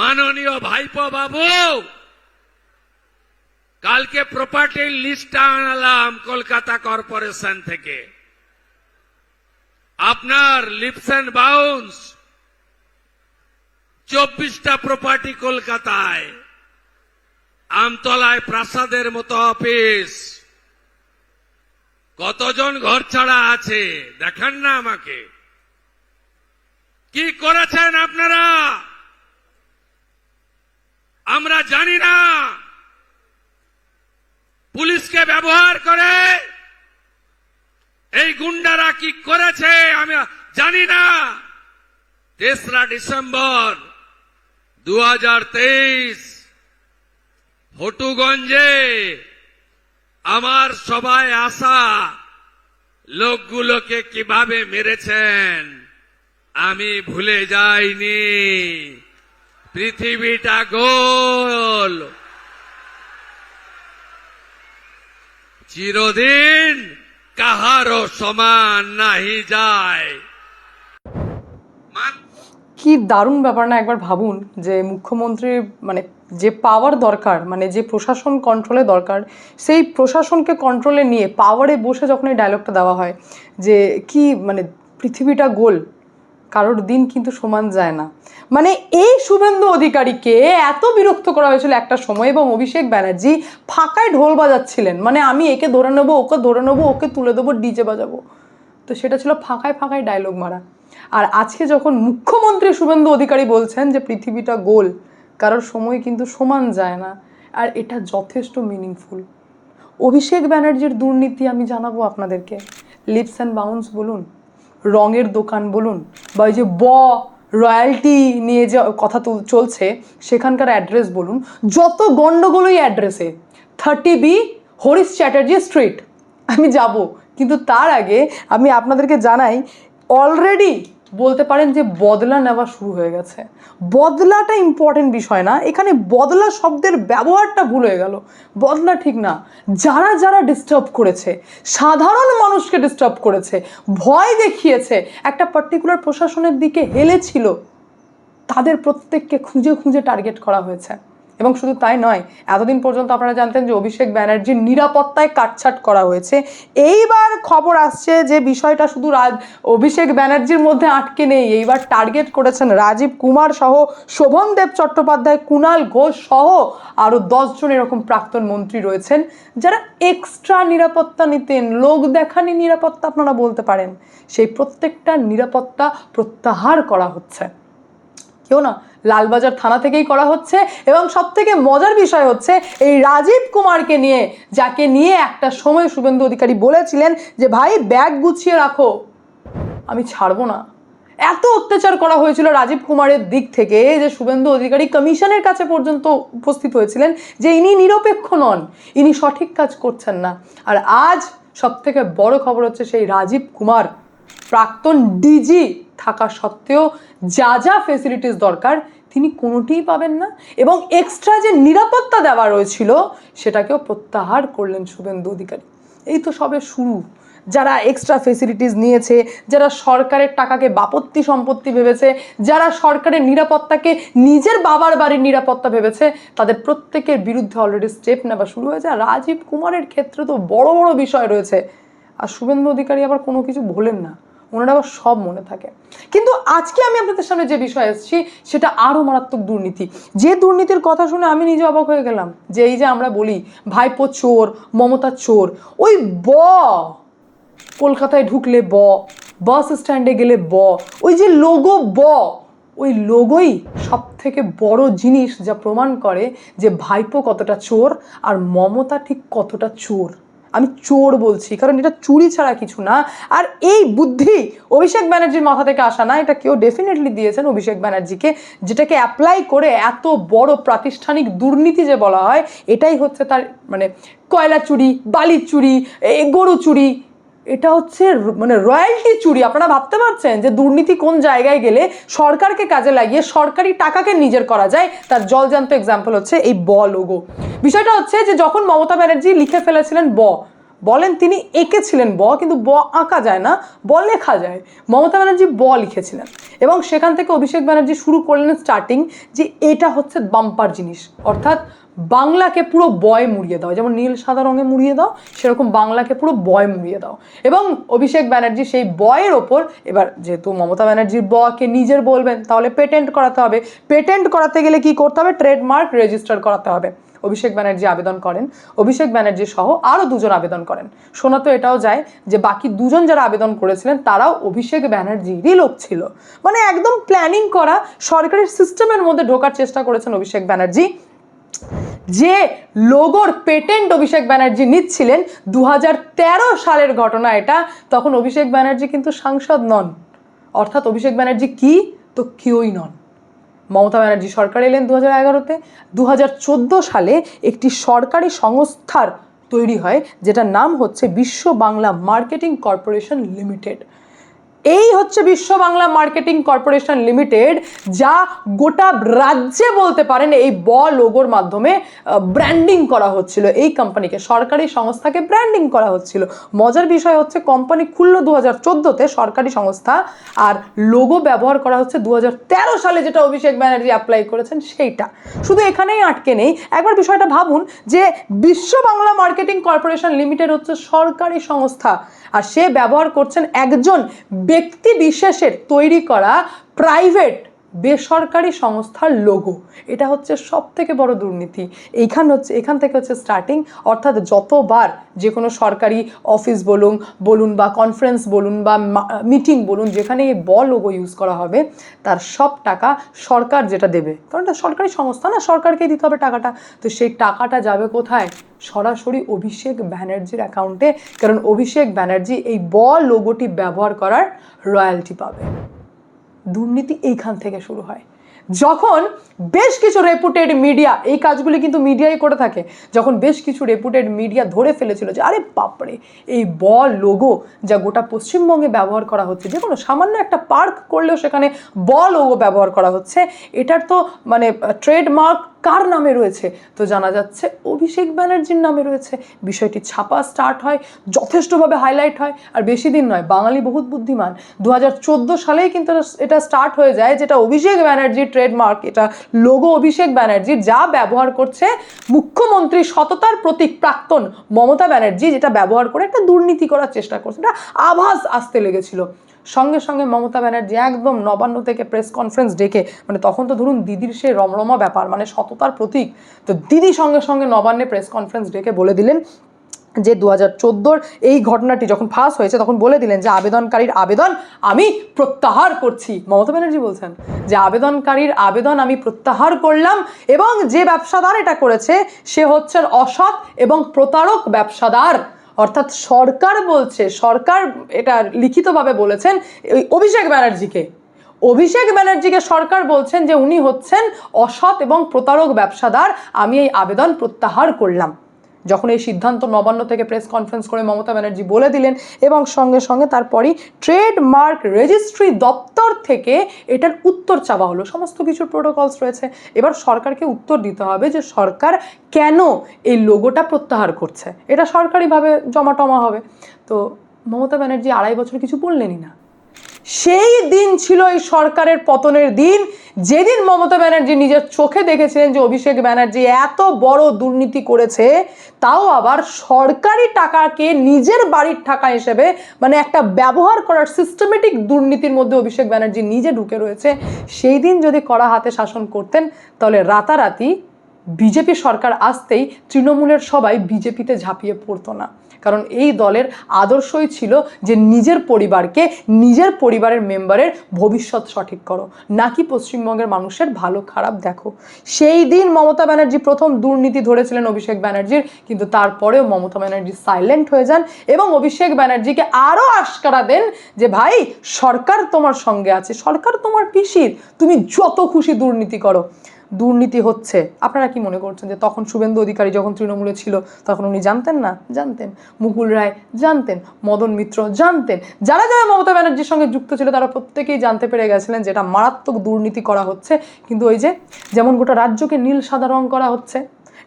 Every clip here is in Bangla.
মাননীয় ভাইপো বাবু, কালকে প্রপার্টির লিস্ট আনালাম কলকাতা কর্পোরেশন থেকে। আপনার লিপস এন্ড বাউন্স 24টা প্রপার্টি কলকাতায়, আমতলায় প্রাসাদের মতো অফিস, কতজন ঘর ছাড়া আছে দেখান না আমাকে। কি করেছেন আপনারা আমরা জানি না। পুলিশকে ব্যবহার করে এই গুন্ডারা কি করেছে আমি জানি না। 3রা ডিসেম্বর 2023 হটুগঞ্জে আমার সবাই আসা লোকগুলোকে কিভাবে মেরেছেন আমি ভুলে যাইনি। পৃথিবীটা গোল, চিরদিন কাহারও সমান নাহি যায়। কি দারুণ ব্যাপার না? একবার ভাবুন যে মুখ্যমন্ত্রীর মানে যে পাওয়ার দরকার, মানে যে প্রশাসন কন্ট্রোলে দরকার, সেই প্রশাসনকে কন্ট্রোলে নিয়ে পাওয়ারে বসে যখন এই ডায়লগটা দেওয়া হয় যে কি মানে পৃথিবীটা গোল, কারোর দিন কিন্তু সমান যায় না। মানে এই শুভেন্দু অধিকারীকে এত বিরক্ত করা হয়েছিল একটা সময়, এবং অভিষেক ব্যানার্জি ফাঁকায় ঢোল বাজাচ্ছিলেন, মানে আমি একে ধরে নেবো, ওকে ধরে নেবো, ওকে তুলে দেবো, ডিজে বাজাবো। তো সেটা ছিল ফাঁকায় ফাঁকায় ডায়লগ মারা। আর আজকে যখন মুখ্যমন্ত্রী শুভেন্দু অধিকারী বলছেন যে পৃথিবীটা গোল, কারোর সময় কিন্তু সমান যায় না, আর এটা যথেষ্ট মিনিংফুল। অভিষেক ব্যানার্জির দুর্নীতি আমি জানাবো আপনাদেরকে। লিপস অ্যান্ড বাউন্স বলুন, রঙের দোকান বলুন, বা ওই যে রয়্যালটি নিয়ে যে কথা চলছে সেখানকার অ্যাড্রেস বলুন, যত গণ্ডগোলই অ্যাড্রেসে 30B হরিশ চ্যাটার্জি স্ট্রিট আমি যাব। কিন্তু তার আগে আমি আপনাদেরকে জানাই, অলরেডি বলতে পারেন যে বদলা নেওয়া শুরু হয়ে গেছে। বদলাটা ইম্পর্টেন্ট বিষয় না, এখানে বদলা শব্দের ব্যবহারটা ভুল হয়ে গেল। বদলা ঠিক না, যারা যারা ডিস্টার্ব করেছে, সাধারণ মানুষকে ডিস্টার্ব করেছে, ভয় দেখিয়েছে, একটা পার্টিকুলার প্রশাসনের দিকে হেলেছিল, তাদের প্রত্যেককে খুঁজে খুঁজে টার্গেট করা হয়েছে। এবং শুধু তাই নয়, এতদিন পর্যন্ত আপনারা জানতেন যে অভিষেক ব্যানার্জির নিরাপত্তায় কাটছাট করা হয়েছে। এইবার খবর আসছে যে বিষয়টা শুধু অভিষেক ব্যানার্জির মধ্যে আটকে নেই, এইবার টার্গেট করেছেন রাজীব কুমার সহ, শোভনদেব চট্টোপাধ্যায়, কুণাল ঘোষ সহ আরও 10 জন এরকম প্রাক্তন মন্ত্রী রয়েছেন যারা এক্সট্রা নিরাপত্তা নিতেন, লোক দেখানি নিরাপত্তা আপনারা বলতে পারেন। সেই প্রত্যেকটা নিরাপত্তা প্রত্যাহার করা হচ্ছে। কেউ না, লালবাজার থানা থেকেই করা হচ্ছে। এবং সব থেকে মজার বিষয় হচ্ছে এই রাজীব কুমারকে নিয়ে, যাকে নিয়ে একটা সময় শুভেন্দু অধিকারী বলেছিলেন যে ভাই ব্যাগ গুছিয়ে রাখো, আমি ছাড়বো না। এত অত্যাচার করা হয়েছিল রাজীব কুমারের দিক থেকে যে শুভেন্দু অধিকারী কমিশনের কাছে পর্যন্ত উপস্থিত হয়েছিলেন যে ইনি নিরপেক্ষ নন, ইনি সঠিক কাজ করছেন না। আর আজ সব থেকে বড় খবর হচ্ছে সেই রাজীব কুমার প্রাক্তন ডিজি থাকা সত্ত্বেও যা যা ফেসিলিটিস দরকার তিনি কোনোটিই পাবেন না, এবং এক্সট্রা যে নিরাপত্তা দেওয়া রয়েছিল সেটাকেও প্রত্যাহার করলেন শুভেন্দু অধিকারী। এই তো সবে শুরু। যারা এক্সট্রা ফেসিলিটিস নিয়েছে, যারা সরকারের টাকাকে বাপত্তি সম্পত্তি ভেবেছে, যারা সরকারের নিরাপত্তাকে নিজের বাবার বাড়ির নিরাপত্তা ভেবেছে, তাদের প্রত্যেকের বিরুদ্ধে অলরেডি স্টেপ নেওয়া শুরু হয়েছে। আর রাজীব কুমারের ক্ষেত্রে তো বড় বড় বিষয় রয়েছে, আর শুভেন্দু অধিকারী আবার কোনো কিছু ভোলেন না, ওনারা আবার সব মনে থাকে। কিন্তু আজকে আমি আপনাদের সামনে যে বিষয় এসেছি সেটা আরও মারাত্মক দুর্নীতি, যে দুর্নীতির কথা শুনে আমি নিজে অবাক হয়ে গেলাম। যে এই যে আমরা বলি ভাইপো চোর, মমতা চোর, ওই কলকাতায় ঢুকলে বাস স্ট্যান্ডে গেলে ওই যে লোগো ওই লোগোই সব থেকে বড় জিনিস যা প্রমাণ করে যে ভাইপো কতটা চোর আর মমতা ঠিক কতটা চোর। আমি চোর বলছি কারণ এটা চুরি ছাড়া কিছু না। আর এই বুদ্ধি অভিষেক ব্যানার্জির মাথা থেকে আসা না, এটা কেউ ডেফিনেটলি দিয়েছেন অভিষেক ব্যানার্জিকে, যেটাকে অ্যাপ্লাই করে এত বড় প্রাতিষ্ঠানিক দুর্নীতি যে বলা হয়, এটাই হচ্ছে তার মানে কয়লা চুরি, বালির চুরি, গরু চুরি, এটা হচ্ছে মানে রয়্যালটি চুরি। আপনারা ভাবতে পারছেন যে দুর্নীতি কোন জায়গায় গেলে সরকারকে কাজে লাগিয়ে সরকারি টাকাকে নিজের করা যায়, তার জলজান্ত এক্সাম্পল হচ্ছে এই লোগো। বিষয়টা হচ্ছে যে যখন মমতা ব্যানার্জি লিখে ফেলেছিলেন বলেন তিনি এঁকেছিলেন কিন্তু আঁকা যায় না, লেখা যায়। মমতা ব্যানার্জি লিখেছিলেন এবং সেখান থেকে অভিষেক ব্যানার্জি শুরু করলেন স্টার্টিং যে এটা হচ্ছে বাম্পার জিনিস, অর্থাৎ বাংলাকে পুরো বয় মুড়িয়ে দাও, যেমন নীল সাদা রঙে মুড়িয়ে দাও সেরকম বাংলাকে পুরো বয় মুড়িয়ে দাও। এবং অভিষেক ব্যানার্জি সেই বয়ের ওপর, এবার যেহেতু মমতা ব্যানার্জির কে নিজের বলবেন তাহলে পেটেন্ট করাতে হবে, পেটেন্ট করাতে গেলে কি করতে হবে, ট্রেডমার্ক রেজিস্টার করাতে হবে। অভিষেক ব্যানার্জি আবেদন করেন, অভিষেক ব্যানার্জি সহ আরও দুজন আবেদন করেন। শোনা তো এটাও যায় যে বাকি দুজন যারা আবেদন করেছিলেন তারাও অভিষেক ব্যানার্জিরই লোক ছিল, মানে একদম প্ল্যানিং করা সরকারি সিস্টেমের মধ্যে ঢোকার চেষ্টা করেছেন অভিষেক ব্যানার্জি। যে লোগোর পেটেন্ট অভিষেক ব্যানার্জি নিচ্ছিলেন 2013 সালের ঘটনা এটা, তখন অভিষেক ব্যানার্জি কিন্তু সাংসদ নন, অর্থাৎ অভিষেক ব্যানার্জি কি তো কেউই নন। মমতা ব্যানার্জি সরকার এলেন 2011-তে। 2014 সালে একটি সরকারি সংস্থার তৈরি হয় যেটার নাম হচ্ছে বিশ্ব বাংলা মার্কেটিং কর্পোরেশন লিমিটেড। এই হচ্ছে বিশ্ব বাংলা মার্কেটিং কর্পোরেশন লিমিটেড, যা গোটা রাজ্যে বলতে পারেন এই লোগোর মাধ্যমে ব্র্যান্ডিং করা হচ্ছিল। এই কোম্পানিকে, সরকারি সংস্থাকে ব্র্যান্ডিং করা হচ্ছিল। মজার বিষয় হচ্ছে কোম্পানি খুলল 2014-তে সরকারি সংস্থা, আর লোগো ব্যবহার করা হচ্ছে 2013 সালে, যেটা অভিষেক ব্যানার্জি অ্যাপ্লাই করেছেন সেইটা। শুধু এখানেই আটকে নেই, একবার বিষয়টা ভাবুন যে বিশ্ব বাংলা মার্কেটিং কর্পোরেশন লিমিটেড হচ্ছে সরকারি সংস্থা, আর সে ব্যবহার করছেন একজন ব্যক্তি বিশেষের তৈরি করা প্রাইভেট বেসরকারি সংস্থার লোগো। এটা হচ্ছে সব থেকে বড় দুর্নীতি। এখান থেকে হচ্ছে স্টার্টিং, অর্থাৎ যতবার যে কোনো সরকারি অফিস বলুন বা কনফারেন্স বলুন বা মিটিং বলুন, যেখানে এই লোগো ইউজ করা হবে তার সব টাকা সরকার যেটা দেবে, কারণ এটা সরকারি সংস্থা না, সরকারকেই দিতে হবে টাকাটা। তো সেই টাকাটা যাবে কোথায়? সরাসরি অভিষেক ব্যানার্জির অ্যাকাউন্টে, কারণ অভিষেক ব্যানার্জি এই লোগোটি ব্যবহার করার রয়্যালটি পাবে। দুর্নীতি এইখান থেকে শুরু হয়। যখন বেশ কিছু রেপুটেড মিডিয়া, এই কাজগুলি কিন্তু মিডিয়াই করে থাকে, যখন বেশ কিছু রেপুটেড মিডিয়া ধরে ফেলেছিল যে আরে বাপরে, এই লোগো যা গোটা পশ্চিমবঙ্গে ব্যবহার করা হচ্ছে, যে কোনো সামান্য একটা পার্ক করলেও সেখানে লোগো ব্যবহার করা হচ্ছে, এটার তো মানে ট্রেডমার্ক কার নামে রয়েছে? তো জানা যাচ্ছে অভিষেক ব্যানার্জির নামে রয়েছে। বিষয়টি ছাপা স্টার্ট হয়, যথেষ্টভাবে হাইলাইট হয়, আর বেশি দিন নয়, বাঙালি বহুত বুদ্ধিমান, 2014 সালেই কিন্তু এটা স্টার্ট হয়ে যায়, যেটা অভিষেক ব্যানার্জির ট্রেডমার্ক, এটা লোগো অভিষেক ব্যানার্জি, যা ব্যবহার করছে মুখ্যমন্ত্রী সততার প্রতীক প্রাক্তন মমতা ব্যানার্জি, যেটা ব্যবহার করে একটা দুর্নীতি করার চেষ্টা করছে। এটা আভাস আসতে লেগেছিল। সঙ্গে সঙ্গে মমতা ব্যানার্জি একদম নবান্ন থেকে প্রেস কনফারেন্স ডেকে, মানে তখন তো ধরুন দিদির সেই রমরমা ব্যাপার, মানে সততার প্রতীক, তো দিদি সঙ্গে সঙ্গে নবান্নে প্রেস কনফারেন্স ডেকে বলে দিলেন যে 2014 এই ঘটনাটি যখন ফাঁস হয়েছে তখন বলে দিলেন যে আবেদনকারীর আবেদন আমি প্রত্যাহার করছি। মমতা ব্যানার্জি বলছেন যে আবেদনকারীর আবেদন আমি প্রত্যাহার করলাম, এবং যে ব্যবসাদার এটা করেছে সে হচ্ছেন অসৎ এবং প্রতারক ব্যবসাদার। অর্থাৎ সরকার বলছে, সরকার এটা লিখিতভাবে বলেছেন অভিষেক ব্যানার্জিকে সরকার বলছেন যে উনি হচ্ছেন অসৎ এবং প্রতারক ব্যবসাদার, আমি এই আবেদন প্রত্যাহার করলাম। যখন এই সিদ্ধান্ত নবান্ন থেকে প্রেস কনফারেন্স করে মমতা ব্যানার্জি বলে দিলেন, এবং সঙ্গে সঙ্গে তারপরই ট্রেডমার্ক রেজিস্ট্রি দপ্তর থেকে এটার উত্তর চাওয়া হলো। সমস্ত কিছুর প্রোটোকলস রয়েছে, এবার সরকারকে উত্তর দিতে হবে যে সরকার কেন এই লোগোটা প্রত্যাহার করছে, এটা সরকারিভাবে জমাটমা হবে। তো মমতা ব্যানার্জি 2.5 বছর কিছু বললেনই না। সেই দিন ছিল এই সরকারের পতনের দিন, যেদিন মমতা ব্যানার্জি নিজের চোখে দেখেছিলেন যে অভিষেক ব্যানার্জি এত বড় দুর্নীতি করেছে, তাও আবার সরকারি টাকাকে নিজের বাড়ির টাকা হিসেবে, মানে একটা ব্যবহার করার সিস্টেমেটিক দুর্নীতির মধ্যে অভিষেক ব্যানার্জি নিজে ঢুকে রয়েছে। সেই দিন যদি কড়া হাতে শাসন করতেন, তাহলে রাতারাতি বিজেপি সরকার আসতেই তৃণমূলের সবাই বিজেপিতে ঝাঁপিয়ে পড়তো না, কারণ এই দলের আদর্শই ছিল যে নিজের পরিবারকে, নিজের পরিবারের মেম্বারের ভবিষ্যৎ সঠিক করো, নাকি পশ্চিমবঙ্গের মানুষের ভালো খারাপ দেখো। সেই দিন মমতা ব্যানার্জি প্রথম দুর্নীতি ধরেছিলেন অভিষেক ব্যানার্জির, কিন্তু তারপরেও মমতা ব্যানার্জি সাইলেন্ট হয়ে যান এবং অভিষেক ব্যানার্জিকে আরও আশকারা দেন যে ভাই, সরকার তোমার সঙ্গে আছে, সরকার তোমার পিসির, তুমি যত খুশি দুর্নীতি করো। দুর্নীতি হচ্ছে, আপনারা কি মনে করছেন যে তখন শুভেন্দু অধিকারী যখন তৃণমূলে ছিল তখন উনি জানতেন না? জানতেন। মুকুল রায় জানতেন, মদন মিত্র জানতেন, যারা যারা মমতা ব্যানার্জির সঙ্গে যুক্ত ছিল তারা প্রত্যেকেই জানতে পেরে গেছিলেন যে এটা মারাত্মক দুর্নীতি করা হচ্ছে। কিন্তু ওই যে যেমন গোটা রাজ্যকে নীল সাদা রং করা হচ্ছে,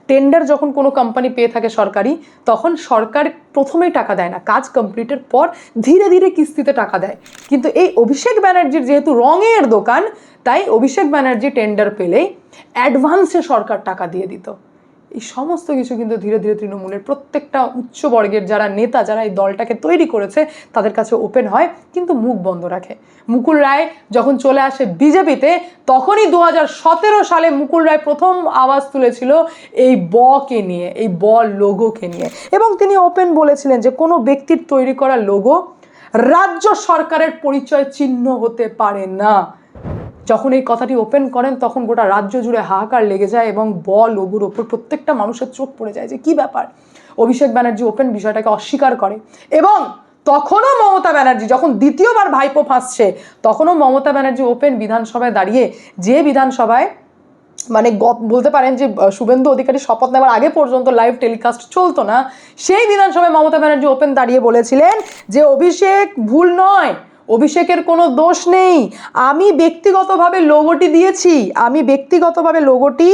টেন্ডার যখন কোনো কোম্পানি পেয়ে থাকে সরকারি, তখন সরকার প্রথমেই টাকা দেয় না, কাজ কমপ্লিটের পর ধীরে ধীরে কিস্তিতে টাকা দেয়। কিন্তু এই অভিষেক ব্যানার্জির যেহেতু রঙের দোকান, তাই অভিষেক ব্যানার্জি টেন্ডার পেলেই অ্যাডভান্সে সরকার টাকা দিয়ে দিত। এই সমস্ত কিছু কিন্তু ধীরে ধীরে তৃণমূলের প্রত্যেকটা উচ্চ বর্গের যারা নেতা, যারা এই দলটাকে তৈরি করেছে, তাদের কাছে ওপেন হয়, কিন্তু মুখ বন্ধ রাখে। মুকুল রায় যখন চলে আসে বিজেপিতে, তখনই 2017 সালে মুকুল রায় প্রথম আওয়াজ তুলেছিল এই কে নিয়ে, এই লোগোকে নিয়ে, এবং তিনি ওপেন বলেছিলেন যে কোনো ব্যক্তির তৈরি করা লোগো রাজ্য সরকারের পরিচয় চিহ্ন হতে পারে না। যখন এই কথাটি ওপেন করেন, তখন গোটা রাজ্য জুড়ে হাহাকার লেগে যায় এবং লোগোর ওপর প্রত্যেকটা মানুষের চোখ পড়ে যায় যে কি ব্যাপার। অভিষেক ব্যানার্জি ওপেন বিষয়টাকে অস্বীকার করে, এবং তখনও মমতা ব্যানার্জি যখন দ্বিতীয়বার ভাইপো ফাঁসছে, তখনও মমতা ব্যানার্জি ওপেন বিধানসভায় দাঁড়িয়ে, যে বিধানসভায় মানে বলতে পারেন যে শুভেন্দু অধিকারী শপথ নেওয়ার আগে পর্যন্ত লাইভ টেলিকাস্ট চলতো না, সেই বিধানসভায় মমতা ব্যানার্জি ওপেন দাঁড়িয়ে বলেছিলেন যে অভিষেক ভুল নয়, অভিষেকের কোনো দোষ নেই, আমি ব্যক্তিগতভাবে লোগোটি দিয়েছি, আমি ব্যক্তিগতভাবে লোগোটি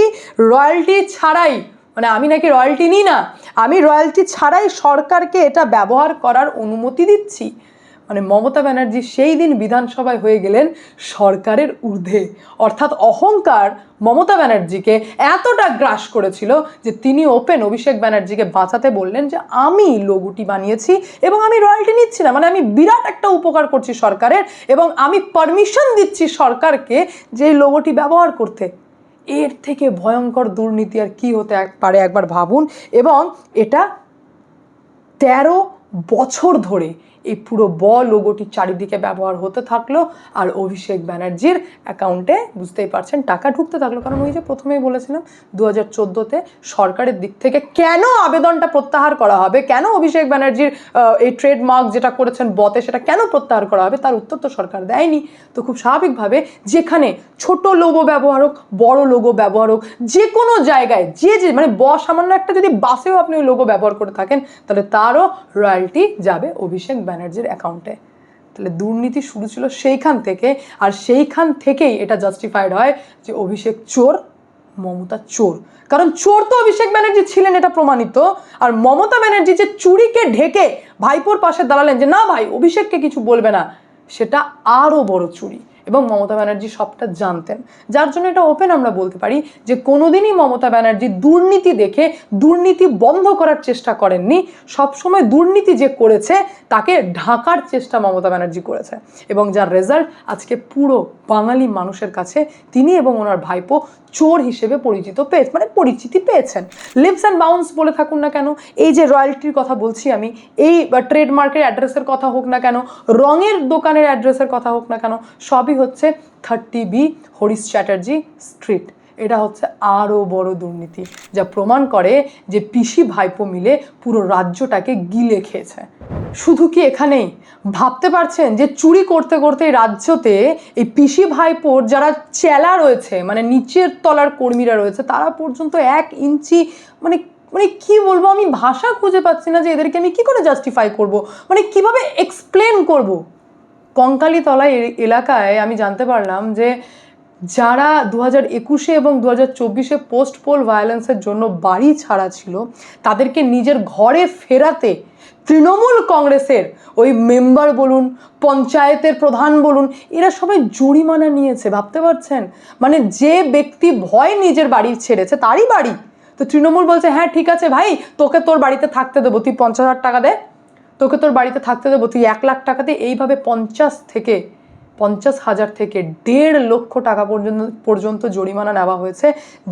রয়্যালটি ছাড়াই, মানে আমি নাকি রয়্যালটি নিই না, আমি রয়্যালটি ছাড়াই সরকারকে এটা ব্যবহার করার অনুমতি দিচ্ছি। মানে মমতা ব্যানার্জি সেই দিন বিধানসভায় হয়ে গেলেন সরকারের ঊর্ধ্বে, অর্থাৎ অহংকার মমতা ব্যানার্জিকে এতটা গ্রাস করেছিল যে তিনি ওপেন অভিষেক ব্যানার্জিকে বাঁচাতে বললেন যে আমি লোগোটি বানিয়েছি এবং আমি রয়্যালটি নিচ্ছি না, মানে আমি বিরাট একটা উপকার করছি সরকারের, এবং আমি পারমিশন দিচ্ছি সরকারকে যে এই লোগোটি ব্যবহার করতে। এর থেকে ভয়ঙ্কর দুর্নীতি আর কি হতে পারে একবার ভাবুন। এবং এটা 13 বছর ধরে এই পুরো লোগোটি চারিদিকে ব্যবহার হতে থাকলো, আর অভিষেক ব্যানার্জির অ্যাকাউন্টে বুঝতেই পারছেন টাকা ঢুকতে থাকলো। কারণ ওই যে প্রথমেই বলেছিলাম 2014-তে সরকারের দিক থেকে কেন আবেদনটা প্রত্যাহার করা হবে, কেন অভিষেক ব্যানার্জির এই ট্রেডমার্ক যেটা করেছেন বতে সেটা কেন প্রত্যাহার করা হবে, তার উত্তর তো সরকার দেয়নি। তো খুব স্বাভাবিকভাবে যেখানে ছোট লোগো ব্যবহার হোক, বড় লোগো ব্যবহার হোক, যে কোনো জায়গায় যে মানে সামান্য একটা যদি বাসেও আপনি ওই লোগো ব্যবহার করে থাকেন, তাহলে তারও রয়্যালটি যাবে অভিষেক ব্যানার্জির অ্যাকাউন্টে। তাহলে দুর্নীতি শুরু ছিল সেইখান থেকে, আর সেইখান থেকেই এটা জাস্টিফাইড হয় যে অভিষেক চোর, মমতা চোর। কারণ চোর তো অভিষেক ব্যানার্জি ছিলেন, এটা প্রমাণিত। আর মমতা ব্যানার্জি যে চুরিকে ঢেকে ভাইপোর পাশে দাঁড়ালেন যে না ভাই অভিষেককে কিছু বলবে না, সেটা আরও বড় চুরি, এবং মমতা ব্যানার্জি সবটা জানতেন। যার জন্য এটা ওপেন আমরা বলতে পারি যে কোনোদিনই মমতা ব্যানার্জি দুর্নীতি দেখে দুর্নীতি বন্ধ করার চেষ্টা করেননি, সবসময় দুর্নীতি যে করেছে তাকে ঢাকার চেষ্টা মমতা ব্যানার্জি করেছে, এবং যার রেজাল্ট আজকে পুরো বাঙালি মানুষের কাছে তিনি এবং ওনার ভাইপো চোর হিসেবে পরিচিতি পেয়েছেন। লিভস অ্যান্ড বাউন্স বলে থাকুন না কেন, এই যে রয়্যালটির কথা বলছি আমি, এই ট্রেডমার্কের অ্যাড্রেসের কথা হোক না কেন, রঙের দোকানের অ্যাড্রেসের কথা হোক না কেন, সবই হচ্ছে 30B হরিশ চ্যাটার্জি স্ট্রিট। এটা হচ্ছে আরও বড় দুর্নীতি, যা প্রমাণ করে যে পিসি ভাইপো মিলে পুরো রাজ্যটাকে গিলে খেয়েছে। শুধু কি এখানেই? ভাবতে পারছেন যে চুরি করতে করতে রাজ্যতে এই পিসি ভাইপোর যারা চেলা রয়েছে, মানে নিচের তলার কর্মীরা রয়েছে, তারা পর্যন্ত 1 ইঞ্চি মানে কি বলবো, আমি ভাষা খুঁজে পাচ্ছি না যে এদেরকে আমি কি করে জাস্টিফাই করব, মানে কিভাবে এক্সপ্লেন করব। কঙ্কালীতলা এলাকায় আমি জানতে পারলাম যে যারা 2021-এ এবং 2024-এ পোস্ট পোল ভায়োলেন্সের জন্য বাড়ি ছাড়া ছিল, তাদেরকে নিজের ঘরে ফেরাতে তৃণমূল কংগ্রেসের ওই মেম্বার বলুন, পঞ্চায়েতের প্রধান বলুন, এরা সবাই জরিমানা নিয়েছে। ভাবতে পারছেন? মানে যে ব্যক্তি ভয় নিজের বাড়ি ছেড়েছে, তারই বাড়ি। তো তৃণমূল বলছে হ্যাঁ ঠিক আছে ভাই, তোকে তোর বাড়িতে থাকতে দেবো, তুই 50,000 টাকা দে, তোকে তোর বাড়িতে থাকতে দেবো, তুই 1 লাখ টাকা দে। এইভাবে 50,000 থেকে 1.5 লক্ষ টাকা পর্যন্ত জরিমানা নেওয়া হয়েছে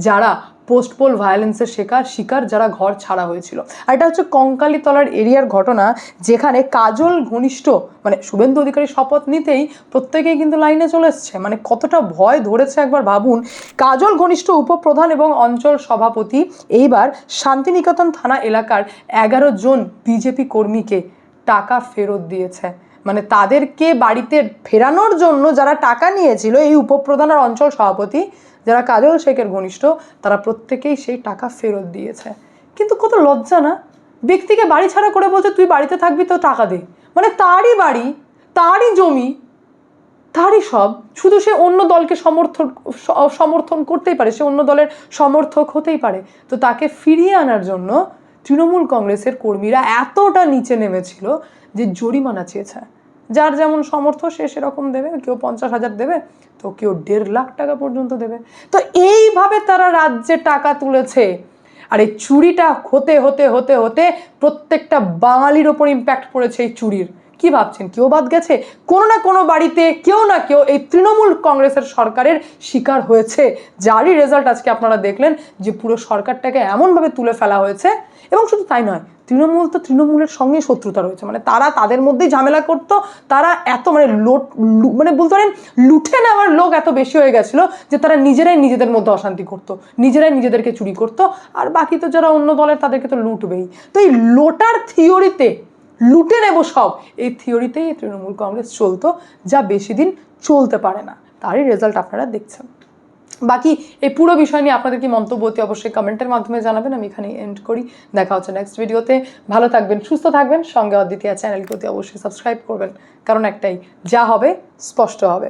যারা পোস্ট পোল ভায়োলেন্সের শিকার যারা ঘর ছাড়া হয়েছিল। আর এটা হচ্ছে কঙ্কালীতলার এরিয়ার ঘটনা, যেখানে কাজল ঘনিষ্ঠ মানে শুভেন্দু অধিকারী শপথ নিতেই প্রত্যেকেই কিন্তু লাইনে চলে এসছে। মানে কতটা ভয় ধরেছে একবার ভাবুন। কাজল ঘনিষ্ঠ উপপ্রধান এবং অঞ্চল সভাপতি এইবার শান্তিনিকেতন থানা এলাকার 11 জন বিজেপি কর্মীকে টাকা ফেরত দিয়েছে। মানে তাদেরকে বাড়িতে ফেরানোর জন্য যারা টাকা নিয়েছিল, এই উপপ্রধান আর অঞ্চল সভাপতি যারা কাজল শেখের ঘনিষ্ঠ, তারা প্রত্যেকেই সেই টাকা ফেরত দিয়েছে। কিন্তু কত লজ্জা না, ব্যক্তিকে বাড়ি ছাড়া করে বলছে তুই বাড়িতে থাকবি তো টাকা দে, মানে তারই বাড়ি, তারই জমি, তারই সব, শুধু সে অন্য দলকে সমর্থন করতেই পারে, সে অন্য দলের সমর্থক হতেই পারে। তো তাকে ফিরিয়ে আনার জন্য তৃণমূল কংগ্রেসের কর্মীরা এতটা নিচে নেমেছিল যে জরিমানা চেয়েছে। যার যেমন সমর্থ সে সেরকম দেবে, কেউ 50,000 দেবে, তো কেউ 1.5 লাখ টাকা পর্যন্ত দেবে। তো এইভাবে তারা রাজ্যে টাকা তুলেছে। আর এই চুরিটা হতে হতে হতে হতে প্রত্যেকটা বাঙালির ওপর ইম্প্যাক্ট পড়েছে এই চুরির। কি ভাবছেন কেউ বাদ গেছে? কোনো না কোনো বাড়িতে কেউ না কেউ এই তৃণমূল কংগ্রেসের সরকারের শিকার হয়েছে, যারই রেজাল্ট আজকে আপনারা দেখলেন যে পুরো সরকারটাকে এমনভাবে তুলে ফেলা হয়েছে। এবং শুধু তাই নয়, তৃণমূল তো তৃণমূলের সঙ্গে শত্রুতা রয়েছে, মানে তারা তাদের মধ্যেই ঝামেলা করতো। তারা এত মানে বলতে পারেন লুঠে নেওয়ার লোক এত বেশি হয়ে গেছিলো যে তারা নিজেরাই নিজেদের মধ্যে অশান্তি করতো, নিজেরাই নিজেদেরকে চুরি করতো, আর বাকি তো যারা অন্য দলের তাদেরকে তো লুটবেই। তো এই লোটার থিওরিতে, লুটে নেব সব, এই থিওরিতেই তৃণমূল কংগ্রেস চলতো, যা বেশি দিন চলতে পারে না। তারই রেজাল্ট আপনারা দেখছেন। বাকি এই পুরো বিষয় নিয়ে আপনাদের কি মন্তব্য অতি অবশ্যই কমেন্টের মাধ্যমে জানাবেন। আমি এখানেই এন্ড করি, দেখা হচ্ছে নেক্সট ভিডিওতে। ভালো থাকবেন, সুস্থ থাকবেন, সঙ্গে অদ্বিতীয়া চ্যানেলকে অতি অবশ্যই সাবস্ক্রাইব করবেন, কারণ একটাই, যা হবে স্পষ্ট হবে।